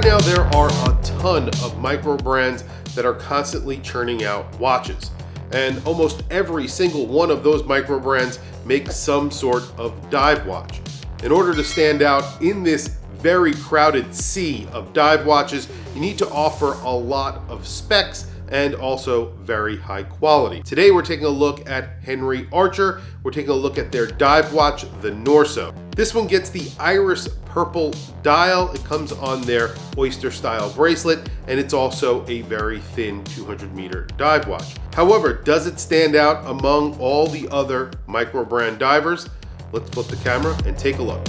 now there are a ton of micro brands that are constantly churning out watches. And almost every single one of those micro brands makes some sort of dive watch. In order to stand out in this very crowded sea of dive watches, you need to offer a lot of specs and also very high quality. Today we're taking a look at Henry Archer. We're taking a look at their dive watch, the Nordsø. This one gets the iris purple dial. It comes on their oyster style bracelet, and it's also a very thin 200-meter dive watch. However, does it stand out among all the other micro brand divers? Let's flip the camera and take a look.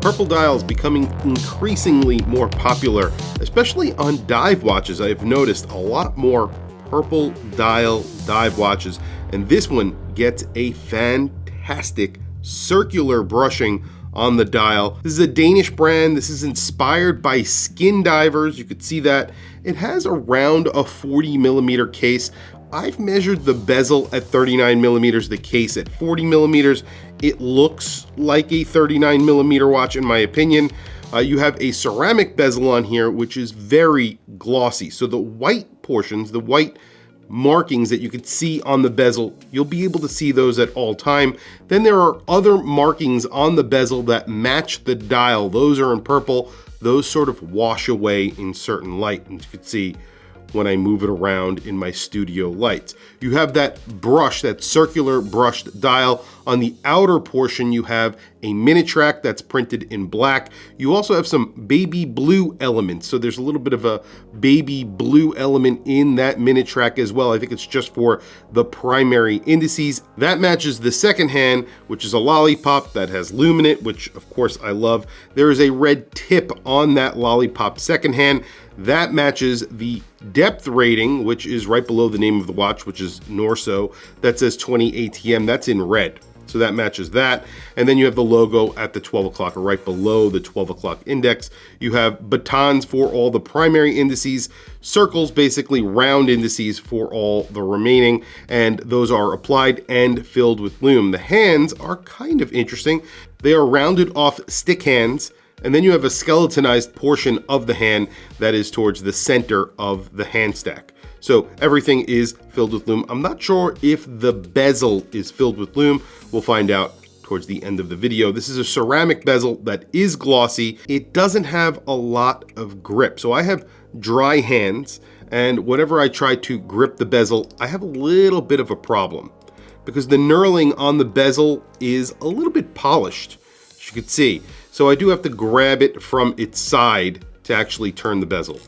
Purple dial is becoming increasingly more popular, especially on dive watches. I've noticed a lot more purple dial dive watches, and this one gets a fantastic circular brushing on the dial. This is a Danish brand. This is inspired by skin divers. You could see that. It has around a 40 millimeter case. I've measured the bezel at 39 millimeters, the case at 40 millimeters. It looks like a 39 millimeter watch in my opinion. You have a ceramic bezel on here, which is very glossy. So the white portions, the white markings that you can see on the bezel, you'll be able to see those at all time. Then there are other markings on the bezel that match the dial. Those are in purple. Those sort of wash away in certain light, and you can see when I move it around in my studio lights. You have that brush, that circular brushed dial. On the outer portion, you have a Minitrack that's printed in black. You also have some baby blue elements. So there's a little bit of a baby blue element in that Minitrack as well. I think it's just for the primary indices. That matches the second hand, which is a lollipop that has Lume in it, which of course I love. There is a red tip on that lollipop second hand. That matches the depth rating, which is right below the name of the watch, which is Nordsø. That says 20 ATM, that's in red. So that matches that. And then you have the logo at the 12 o'clock or right below the 12 o'clock index. You have batons for all the primary indices, circles, basically round indices for all the remaining, and those are applied and filled with lume. The hands are kind of interesting. They are rounded off stick hands, and then you have a skeletonized portion of the hand that is towards the center of the hand stack. So everything is filled with lume. I'm not sure if the bezel is filled with lume. We'll find out towards the end of the video. This is a ceramic bezel that is glossy. It doesn't have a lot of grip. So I have dry hands, and whenever I try to grip the bezel, I have a little bit of a problem because the knurling on the bezel is a little bit polished, as you can see. So I do have to grab it from its side to actually turn the bezel.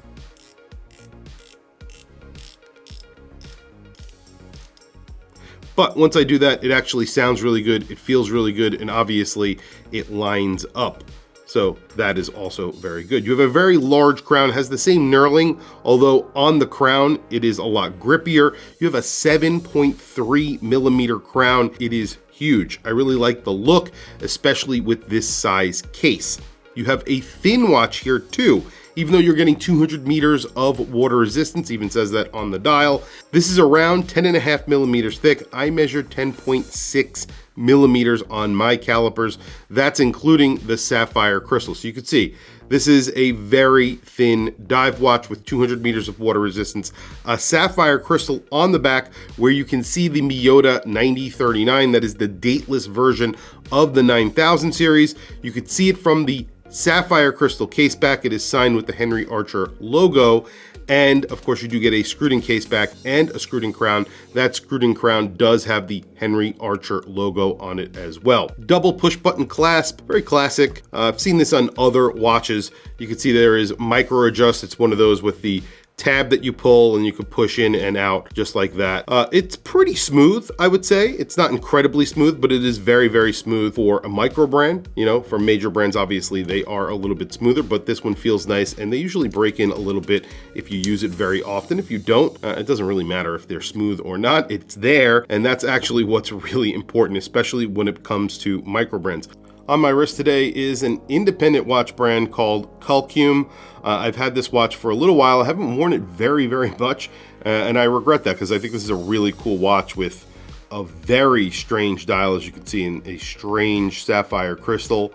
But once I do that, it actually sounds really good, it feels really good, and obviously it lines up. So that is also very good. You have a very large crown, it has the same knurling, although on the crown, it is a lot grippier. You have a 7.3 millimeter crown. It is huge. I really like the look, especially with this size case. You have a thin watch here too. Even though you're getting 200 meters of water resistance, even says that on the dial. This is around 10.5 millimeters thick. I measured 10.6 millimeters on my calipers. That's including the sapphire crystal. So you can see, this is a very thin dive watch with 200 meters of water resistance. A sapphire crystal on the back where you can see the Miyota 9039. That is the dateless version of the 9000 series. You could see it from the sapphire crystal case back. It is signed with the Henry Archer logo, and of course you do get a screwed in case back and a screwed in crown. That screwed in crown does have the Henry Archer logo on it as well. Double push button clasp, very classic. I've seen this on other watches. You can see there is micro adjust. It's one of those with the tab that you pull and you can push in and out just like that. It's pretty smooth, I would say. It's not incredibly smooth, but it is very, very smooth for a micro brand. You know, for major brands, obviously they are a little bit smoother, but this one feels nice, and they usually break in a little bit if you use it very often. If you don't, it doesn't really matter if they're smooth or not. It's there, and that's actually what's really important, especially when it comes to micro brands. On my wrist today is an independent watch brand called Lume. I've had this watch for a little while. I haven't worn it very, very much, and I regret that because I think this is a really cool watch with a very strange dial, as you can see, in a strange sapphire crystal.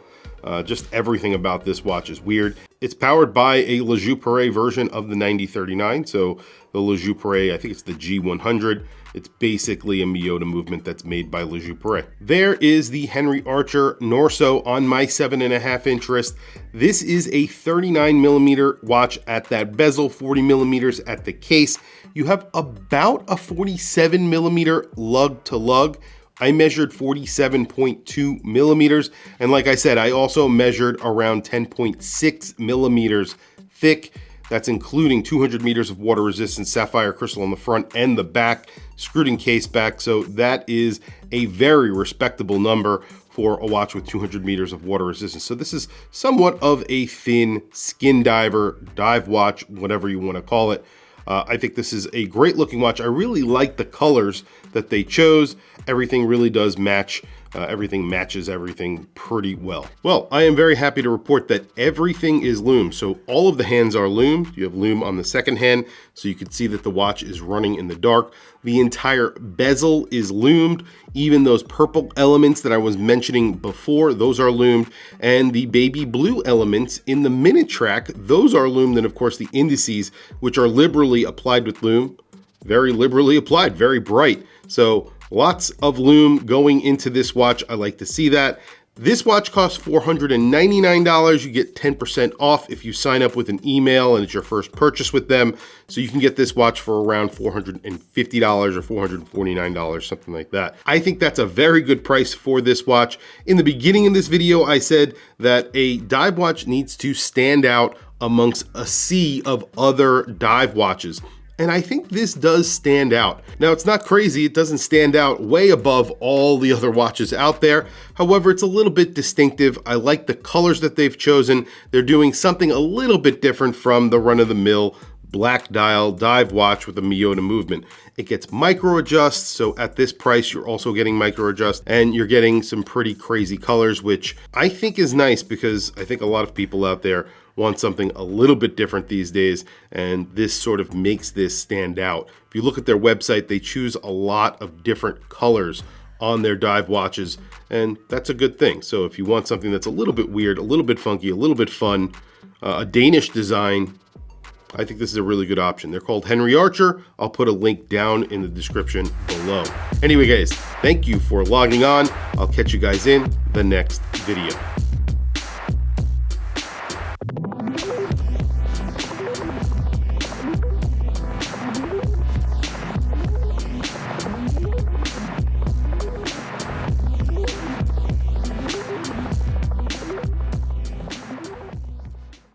Just everything about this watch is weird. It's powered by a Le Joux version of the 9039. So the Le Joux, I think it's the G100. It's basically a Miyota movement that's made by Le Joux. There is the Henry Archer Nordsø on my 7.5-inch wrist. This is a 39mm watch at that bezel, 40mm at the case. You have about a 47mm lug to lug. I measured 47.2 millimeters. And like I said, I also measured around 10.6 millimeters thick. That's including 200 meters of water resistant sapphire crystal on the front and the back, screwed in case back. So that is a very respectable number for a watch with 200 meters of water resistance. So this is somewhat of a thin skin diver, dive watch, whatever you want to call it. I think this is a great looking watch. I really like the colors that they chose. Everything really does match. Everything matches everything pretty well. Well, I am very happy to report that everything is lumed. So all of the hands are lumed. You have lume on the second hand, so you can see that the watch is running in the dark. The entire bezel is lumed. Even those purple elements that I was mentioning before, those are lumed. And the baby blue elements in the minute track, those are lumed. And of course the indices, which are liberally applied with lume, very liberally applied, very bright. So lots of lume going into this watch. I like to see that. This watch costs $499. You get 10% off if you sign up with an email and it's your first purchase with them. So you can get this watch for around $450 or $449, something like that. I think that's a very good price for this watch. In the beginning of this video, I said that a dive watch needs to stand out amongst a sea of other dive watches. And I think this does stand out. Now, it's not crazy. It doesn't stand out way above all the other watches out there. However, it's a little bit distinctive. I like the colors that they've chosen. They're doing something a little bit different from the run-of-the-mill black dial dive watch with a Miyota movement. It gets micro adjusts, so at this price you're also getting micro adjust, and you're getting some pretty crazy colors, which I think is nice because I think a lot of people out there want something a little bit different these days, and this sort of makes this stand out. If you look at their website, they choose a lot of different colors on their dive watches, and that's a good thing. So if you want something that's a little bit weird, a little bit funky, a little bit fun, a Danish design, I think this is a really good option. They're called Henry Archer. I'll put a link down in the description below. Anyway, guys, thank you for logging on. I'll catch you guys in the next video.